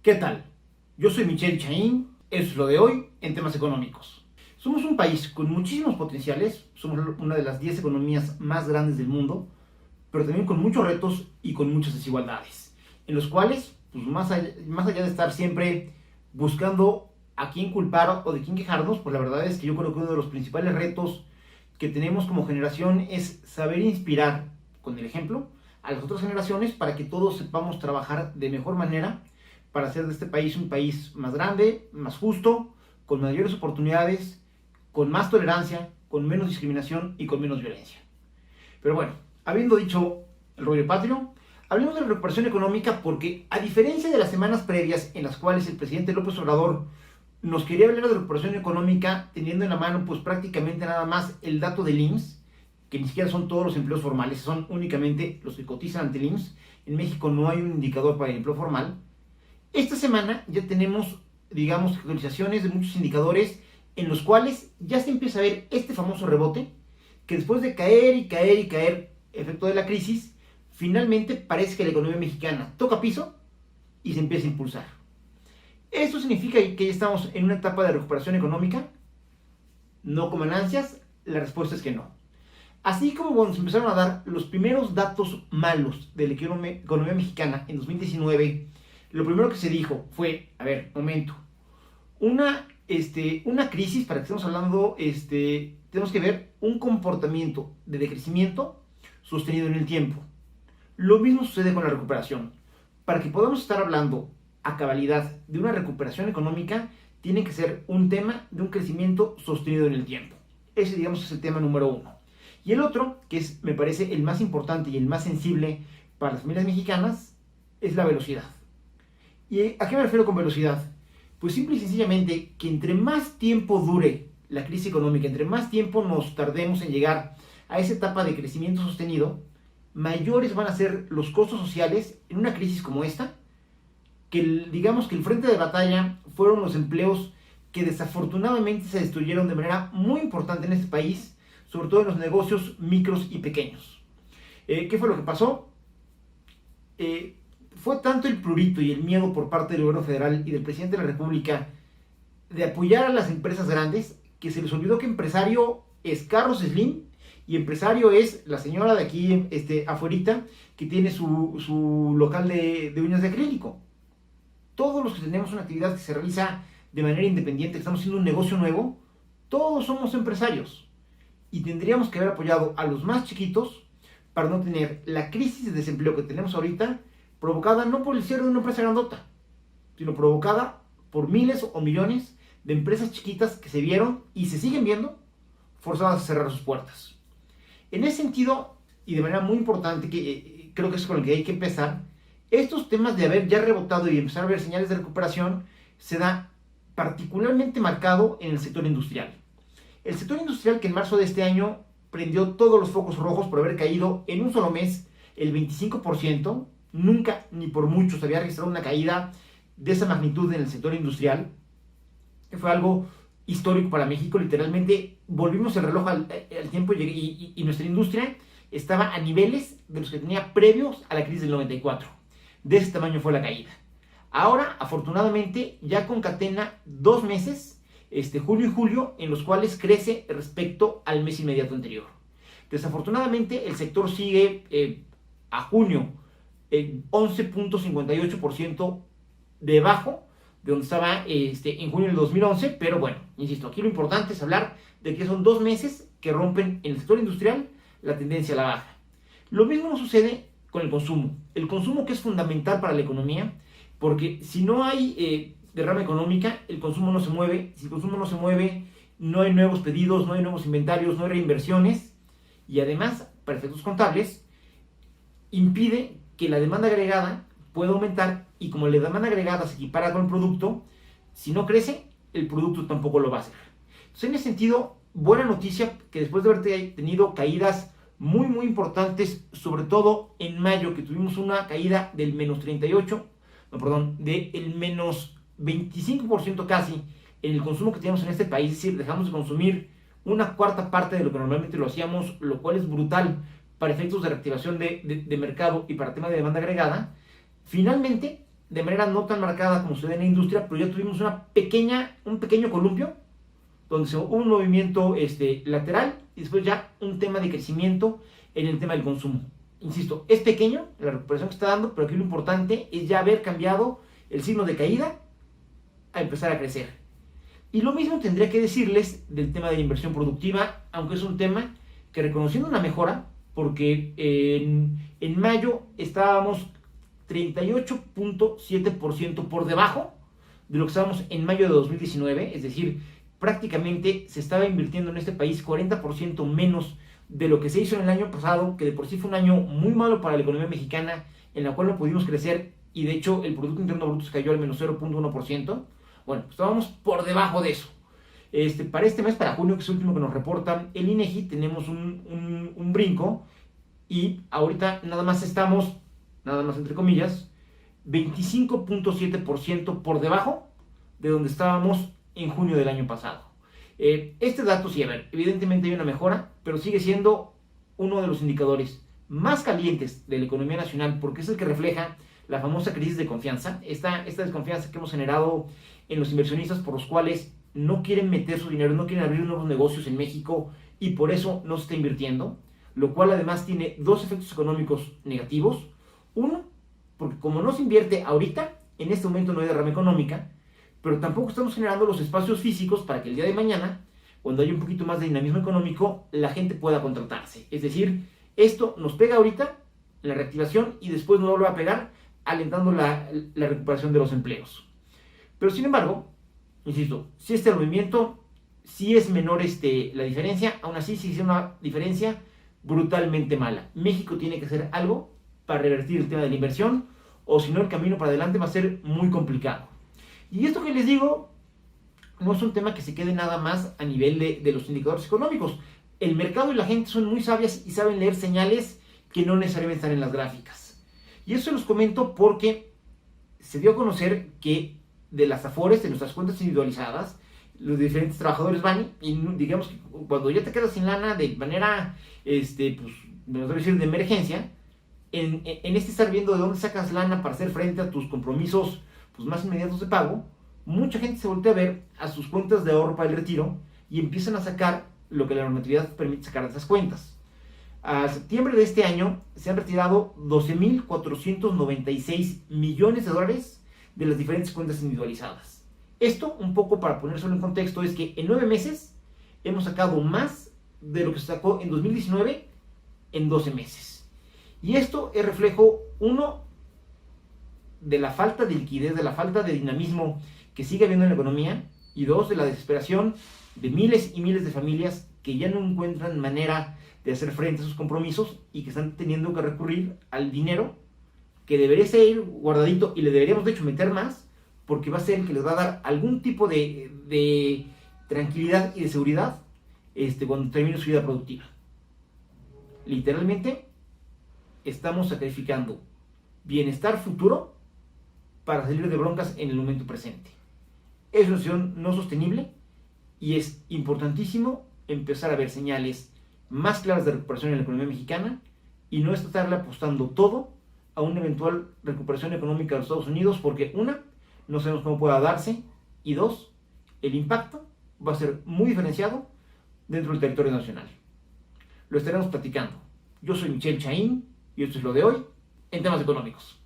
¿Qué tal? Yo soy Michelle Chaín, eso es lo de hoy en temas económicos. Somos un país con muchísimos potenciales, somos una de las 10 economías más grandes del mundo, pero también con muchos retos y con muchas desigualdades, en los cuales, pues más allá de estar siempre buscando a quién culpar o de quién quejarnos, pues la verdad es que yo creo que uno de los principales retos que tenemos como generación es saber inspirar con el ejemplo a las otras generaciones para que todos sepamos trabajar de mejor manera para hacer de este país un país más grande, más justo, con mayores oportunidades, con más tolerancia, con menos discriminación y con menos violencia. Pero bueno, habiendo dicho el rollo patrio, hablemos de la recuperación económica porque, a diferencia de las semanas previas en las cuales el presidente López Obrador nos quería hablar de recuperación económica teniendo en la mano pues prácticamente nada más el dato del IMSS, que ni siquiera son todos los empleos formales, son únicamente los que cotizan ante el IMSS. En México no hay un indicador para el empleo formal. Esta semana ya tenemos, digamos, actualizaciones de muchos indicadores en los cuales ya se empieza a ver este famoso rebote, que después de caer y caer y caer, efecto de la crisis, finalmente parece que la economía mexicana toca piso y se empieza a impulsar. ¿Esto significa que ya estamos en una etapa de recuperación económica? No coman ansias, la respuesta es que no. Así como cuando se empezaron a dar los primeros datos malos de la economía mexicana en 2019, lo primero que se dijo fue, a ver, momento, una crisis, para que estemos hablando, tenemos que ver un comportamiento de decrecimiento sostenido en el tiempo. Lo mismo sucede con la recuperación. Para que podamos estar hablando a cabalidad de una recuperación económica, tiene que ser un tema de un crecimiento sostenido en el tiempo. Ese, digamos, es el tema número uno. Y el otro, que es, me parece, el más importante y el más sensible para las familias mexicanas, es la velocidad. ¿Y a qué me refiero con velocidad? Pues simple y sencillamente que entre más tiempo dure la crisis económica, entre más tiempo nos tardemos en llegar a esa etapa de crecimiento sostenido, mayores van a ser los costos sociales en una crisis como esta, que digamos que el frente de batalla fueron los empleos que desafortunadamente se destruyeron de manera muy importante en este país, sobre todo en los negocios micros y pequeños. ¿Qué fue lo que pasó? Fue tanto el prurito y el miedo por parte del gobierno federal y del presidente de la República de apoyar a las empresas grandes que se les olvidó que empresario es Carlos Slim y empresario es la señora de aquí afuerita que tiene su local de uñas de acrílico. Todos los que tenemos una actividad que se realiza de manera independiente, que estamos haciendo un negocio nuevo, todos somos empresarios y tendríamos que haber apoyado a los más chiquitos para no tener la crisis de desempleo que tenemos ahorita, provocada no por el cierre de una empresa grandota, sino provocada por miles o millones de empresas chiquitas que se vieron y se siguen viendo forzadas a cerrar sus puertas. En ese sentido, y de manera muy importante, que creo que es con el que hay que empezar, estos temas de haber ya rebotado y empezar a ver señales de recuperación se da particularmente marcado en el sector industrial. El sector industrial, que en marzo de este año prendió todos los focos rojos por haber caído en un solo mes el 25%, nunca ni por mucho se había registrado una caída de esa magnitud en el sector industrial, que fue algo histórico para México. Literalmente volvimos el reloj al tiempo y nuestra industria estaba a niveles de los que tenía previos a la crisis del 94. De ese tamaño fue la caída. Ahora, afortunadamente, ya concatena 2 meses, junio y julio, en los cuales crece respecto al mes inmediato anterior. Desafortunadamente, el sector sigue a junio 11.58% debajo de donde estaba en junio del 2011, pero bueno, insisto, aquí lo importante es hablar de que son 2 meses que rompen en el sector industrial la tendencia a la baja. Lo mismo nos sucede con el consumo que es fundamental para la economía, porque si no hay derrama económica, el consumo no se mueve. Si el consumo no se mueve, no hay nuevos pedidos, no hay nuevos inventarios, no hay reinversiones, y además, para efectos contables, impide que la demanda agregada pueda aumentar, y como la demanda agregada se equipara con el producto, si no crece, el producto tampoco lo va a hacer. Entonces, en ese sentido, buena noticia que después de haber tenido caídas muy muy importantes, sobre todo en mayo, que tuvimos una caída del menos 38, del menos 25% casi en el consumo que teníamos en este país, es decir, dejamos de consumir una cuarta parte de lo que normalmente lo hacíamos, lo cual es brutal para efectos de reactivación de mercado y para tema de demanda agregada. Finalmente, de manera no tan marcada como sucede en la industria, pero ya tuvimos un pequeño columpio, donde se hubo un movimiento lateral y después ya un tema de crecimiento en el tema del consumo. Insisto, es pequeño la recuperación que está dando, pero aquí lo importante es ya haber cambiado el signo de caída a empezar a crecer. Y lo mismo tendría que decirles del tema de la inversión productiva, aunque es un tema que, reconociendo una mejora, porque en mayo estábamos 38.7% por debajo de lo que estábamos en mayo de 2019, es decir, prácticamente se estaba invirtiendo en este país 40% menos de lo que se hizo en el año pasado, que de por sí fue un año muy malo para la economía mexicana, en la cual no pudimos crecer, y de hecho el Producto Interno Bruto se cayó al menos 0.1%. Bueno, estábamos por debajo de eso. Para este mes, para junio, que es el último que nos reporta el INEGI, tenemos un brinco, y ahorita nada más estamos, nada más entre comillas, 25.7% por debajo de donde estábamos en junio del año pasado. Este dato, sí, a ver, evidentemente hay una mejora, pero sigue siendo uno de los indicadores más calientes de la economía nacional, porque es el que refleja la famosa crisis de confianza, esta desconfianza que hemos generado en los inversionistas, por los cuales no quieren meter su dinero, no quieren abrir nuevos negocios en México, y por eso no se está invirtiendo, lo cual además tiene dos efectos económicos negativos. Uno, porque como no se invierte ahorita, en este momento no hay derrama económica, pero tampoco estamos generando los espacios físicos para que el día de mañana, cuando haya un poquito más de dinamismo económico, la gente pueda contratarse. Es decir, esto nos pega ahorita, la reactivación, y después nos vuelve a pegar, alentando la recuperación de los empleos. Pero sin embargo, insisto, si este movimiento, si es menor la diferencia, aún así sí es una diferencia brutalmente mala. México tiene que hacer algo para revertir el tema de la inversión, o si no, el camino para adelante va a ser muy complicado. Y esto que les digo no es un tema que se quede nada más a nivel de los indicadores económicos. El mercado y la gente son muy sabias y saben leer señales que no necesariamente están en las gráficas. Y eso se los comento porque se dio a conocer que de las afores, de nuestras cuentas individualizadas, los diferentes trabajadores van y digamos que cuando ya te quedas sin lana de manera, pues, me voy a decir, de emergencia, en estar viendo de dónde sacas lana para hacer frente a tus compromisos pues más inmediatos de pago, mucha gente se voltea a ver a sus cuentas de ahorro para el retiro y empiezan a sacar lo que la normatividad permite sacar de esas cuentas. A septiembre de este año se han retirado 12.496 millones de dólares de las diferentes cuentas individualizadas. Esto, un poco para ponérselo en contexto, es que en 9 meses hemos sacado más de lo que se sacó en 2019 en 12 meses. Y esto es reflejo, uno, de la falta de liquidez, de la falta de dinamismo que sigue habiendo en la economía, y dos, de la desesperación de miles y miles de familias que ya no encuentran manera de hacer frente a sus compromisos y que están teniendo que recurrir al dinero que debería ser guardadito, y le deberíamos de hecho meter más, porque va a ser el que les va a dar algún tipo de tranquilidad y de seguridad cuando termine su vida productiva. Literalmente estamos sacrificando bienestar futuro para salir de broncas en el momento presente. Es una situación no sostenible, y es importantísimo empezar a ver señales más claras de recuperación en la economía mexicana y no estarle apostando todo a una eventual recuperación económica de los Estados Unidos, porque una, no sabemos cómo pueda darse, y dos, el impacto va a ser muy diferenciado dentro del territorio nacional. Lo estaremos platicando. Yo soy Michel Chaín y esto es lo de hoy en temas económicos.